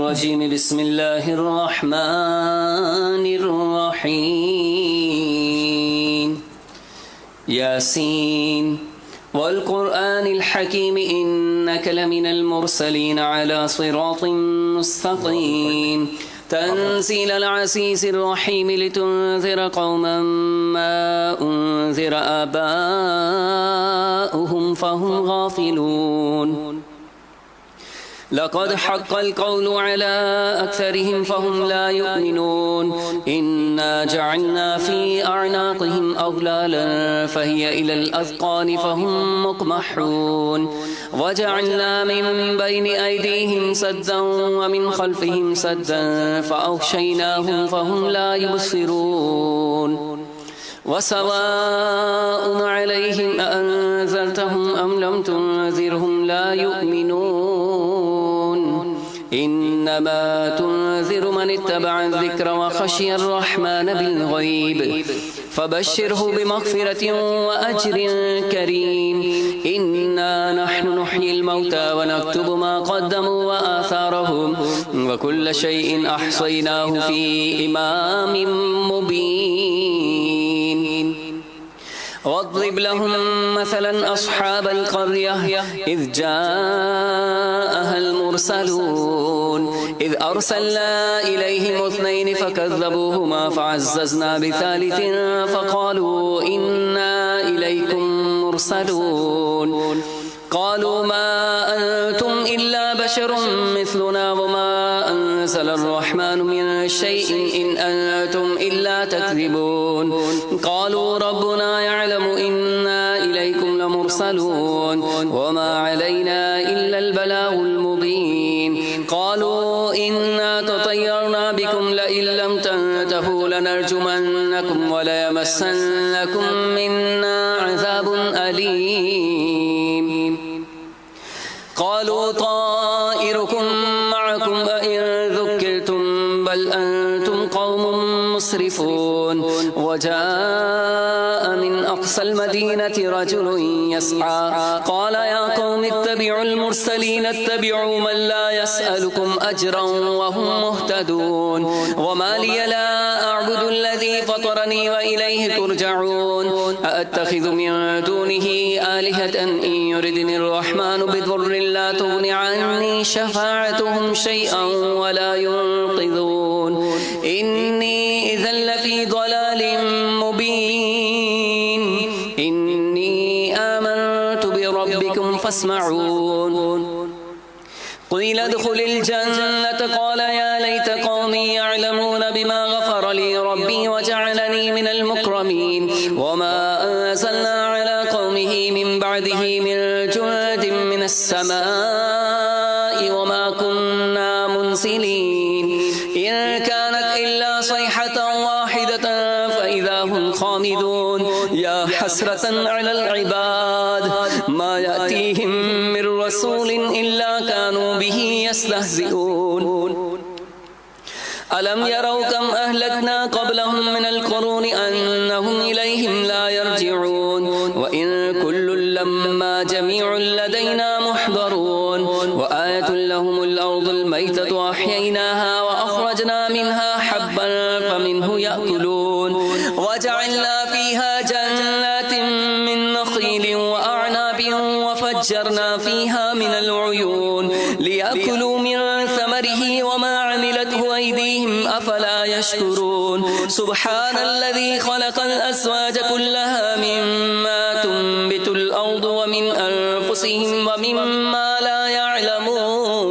الرجيم بسم الله الرحمن الرحيم ياسين والقرآن الحكيم إنك لمن المرسلين على صراط مستقيم تنزيل العزيز الرحيم لتنذر قوما ما أنذر آباؤهم فهم غافلون لقد حق القول على أكثرهم فهم لا يؤمنون إنا جعلنا في أعناقهم أغلالا فهي إلى الأذقان فهم مقمحون وجعلنا من بين أيديهم سدا ومن خلفهم سدا فأغشيناهم فهم لا يبصرون وسواء عليهم أأنذرتهم أم لم تنذرهم لا يؤمنون إنما تنذر من اتبع الذكر وخشي الرحمن بالغيب فبشره بمغفرة وأجر كريم إنا نحن نحيي الموتى ونكتب ما قدموا وآثارهم وكل شيء أحصيناه في إمام مبين واضرب لهم مثلا أصحاب القرية إذ جاءها المرسلون إذ أرسلنا إليهم اثنين فكذبوهما فعززنا بثالث فقالوا إنا إليكم مرسلون قالوا ما أنتم إلا بشر مثلنا وما أنزل الرحمن من شيء إن أنتم إلا تكذبون قالوا ربنا يعلم إنا إليكم لمرسلون وما علينا إلا البلاغ المبين قالوا إنا تطيرنا بكم لئن لم تنتهوا لنرجمنكم وليمسنكم منا عذاب أليم قالوا طائركم معكم أئن ذكرتم بل أنتم قوم مسرفون وجاء من أقصى المدينة رجل يسعى قال يا قوم اتبعوا المرسلين اتبعوا من لا يسألكم أجرا وهم مهتدون وما لي لا أعبد الذي فطرني وإليه ترجعون أأتخذ من دونه آلهة إن يردني الرحمن بضر لا تغن عني شفاعتهم شيئا ولا ينقذون إني إذا لفي ضلال مبين إني آمنت بربكم فاسمعون قيل ادخل الجنة قال يا ليت قومي يعلمون بما غفر لي ربي وجعلني من المكرمين وما أنزلنا على قومه من بعده من جند من السماء وما كنا منزلين إن كانت إلا صيحة واحدة فإذا هم خامدون يا حسرة على العباد ما يأتيهم من رسول إلا كانوا به يستهزئون ألم يروا كم أهلكنا قبلهم من القرون أنهم إليهم لا يرجعون وإن كل لما جميع لدينا محضرون وآية لهم الأرض الميتة أحييناها وأخرجنا منها حبا فمنه يأكلون وجعلنا فيها جنات من نخيل وأعناب وفجرنا فيها من العيون ليأكلوا من ثمره وما عملته أيديهم أفلا يشكرون سبحان الذي خلق الأزواج كلها مما تنبت الأرض ومن أنفسهم ومما لا يعلمون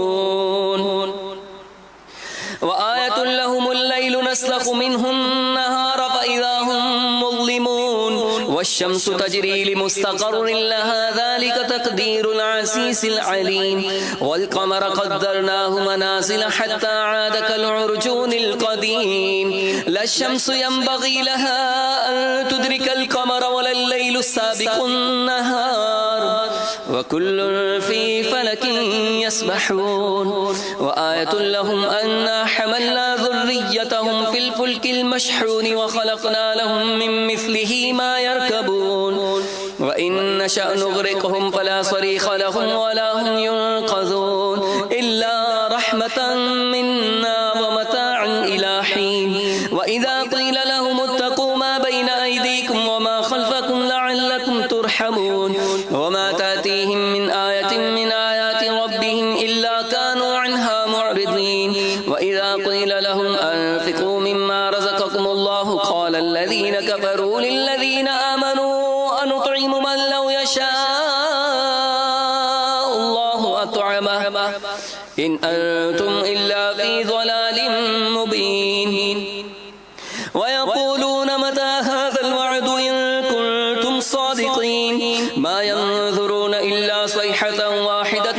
وآية لهم الليل نسلخ منه النهار فإذا هم مظلمون والشمس تجري لمستقر لها ذلك تقدير العزيز العليم والقمر قدرناه منازل حتى عاد كالعرجون القديم لا الشمس ينبغي لها أن تدرك القمر ولا الليل سابق النهار وكل في فلك يسبحون وآية لهم أنا حملنا ذريتهم في الفلك المشحون وخلقنا لهم من مثله ما يركبون وإن نشأ نغرقهم فلا صريخ لهم ولا هم ينقذون إلا رحمة منا ومتاعا إلى حين وإذا قيل لهم اتقوا ما بين أيديكم وما خلفكم لعلكم ترحمون وما تأتيهم من آية من آيات ربهم إلا كانوا عنها معرضين وإذا قيل لهم أنفقوا مما رزقكم الله قال الذين كفروا للذين آمنوا أنطعم من لو يشاء الله أطعمه إن أنتم إلا في ضلال مبين ويقولون متى هذا الوعد إن كنتم صادقين ما ينظرون إلا صيحة واحدة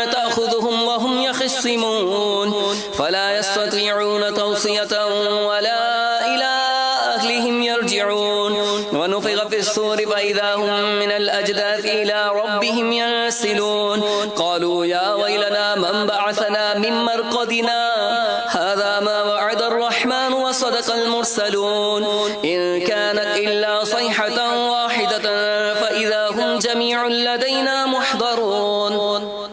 تأخذهم وهم يخصمون فلا يستطيعون توصية ولا إلى أهلهم يرجعون ونفخ في الصور فإذا هم من الأجداث إلى ربهم ينسلون قالوا يا ويلنا من بعثنا من مرقدنا هذا ما وعد الرحمن وصدق المرسلون إن كانت إلا صيحة واحدة فإذا هم جميع لدينا محضرون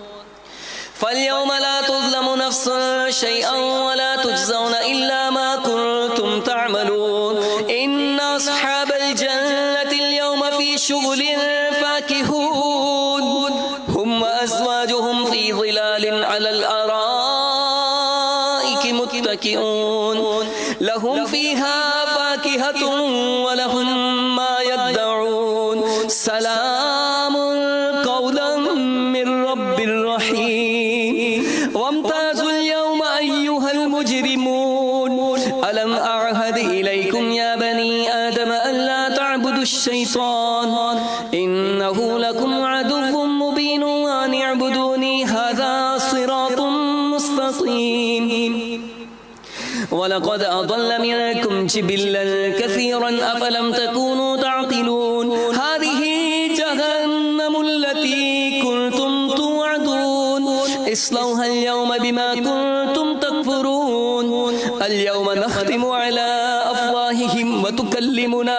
فاليوم لا تظلم نفس شيئا ولا تجزون إلا ما كنتم تعملون إن أصحاب الجنة اليوم في شغل فاكهون هم وأزواجهم في ظلال على الأرائك متكئون لهم فيها فاكهة ولهم ما يدعون سلام قولا من رب رحيم وامتازوا اليوم أيها المجرمون ألم أعهد إليكم يا بني آدم ألا تعبدوا الشيطان إنه لكم عدو مبين وأن اعبدوني هذا صراط مستقيم ولقد أضل منكم جبلا كثيرا أفلم تكونوا تعقلون هذه جهنم التي كنتم توعدون اصلوها اليوم بما كنتم تكفرون اليوم نختم على أفواههم وتكلمنا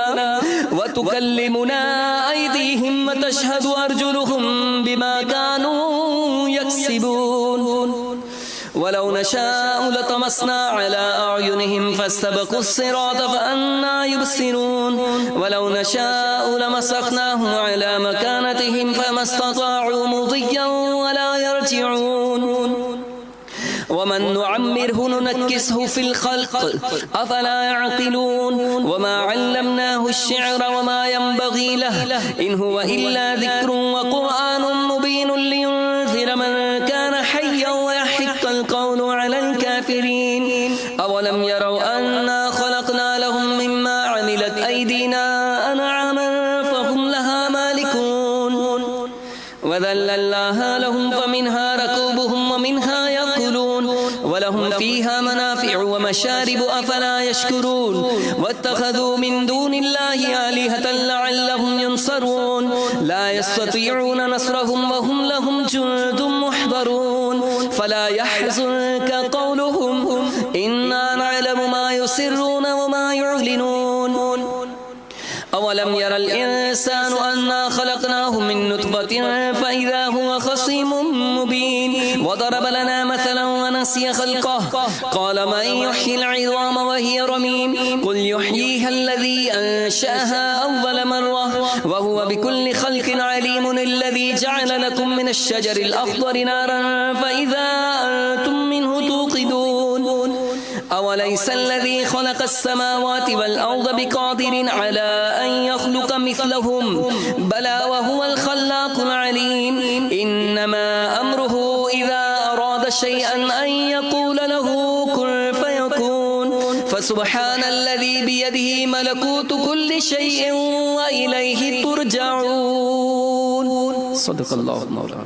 أيديهم وتشهد أرجلهم بما كانوا يكسبون ولو نشاء لطمسنا على أعينهم فاستبقوا الصراط فأنى يبصرون ولو نشاء لمسخناهم على مكانتهم فما استطاعوا مضيا ولا يرجعون ومن نعمره ننكسه في الخلق أفلا يعقلون وما علمناه الشعر وما ينبغي له إن هو إلا ذكر وقرآن مبين لينذر من كان حيا ويحق القول على الكافرين أولم يروا أنا خلقنا لهم مما عملت أيدينا أنعاما فهم لها مالكون وذللناها لهم فمنها ركوبهم ومنها يأكلون ولهم فيها منافع ومشارب أفلا يشكرون واتخذوا من دون الله آلهة لعلهم ينصرون لا يستطيعون نصرهم وهم لهم جند محضرون فلا يحزنك قولهم إنا نعلم ما يسرون وما يعلنون أولم ير الإنسان أنا خلقناه من نطفة فإذا هو خصيم مبين وضرب لنا مثلا ونسي خلقه قال من يحيي العظام وهي رميم قل يحييها الذي أنشأها أول مرة وهو بكل خلق عليم الذي جعل لكم من الشجر الأخضر نارا فإذا أنتم منه توقدون أوليس الذي خلق السماوات والأرض بقادر على أن يخلق مثلهم بلى وهو الخلاق العليم إنما أمره إذا أراد شيئا أن يقول له كن فيكون فسبحان الذي بيده ملكوت كل شيء وإليه ترجعون صدق الله مولانا.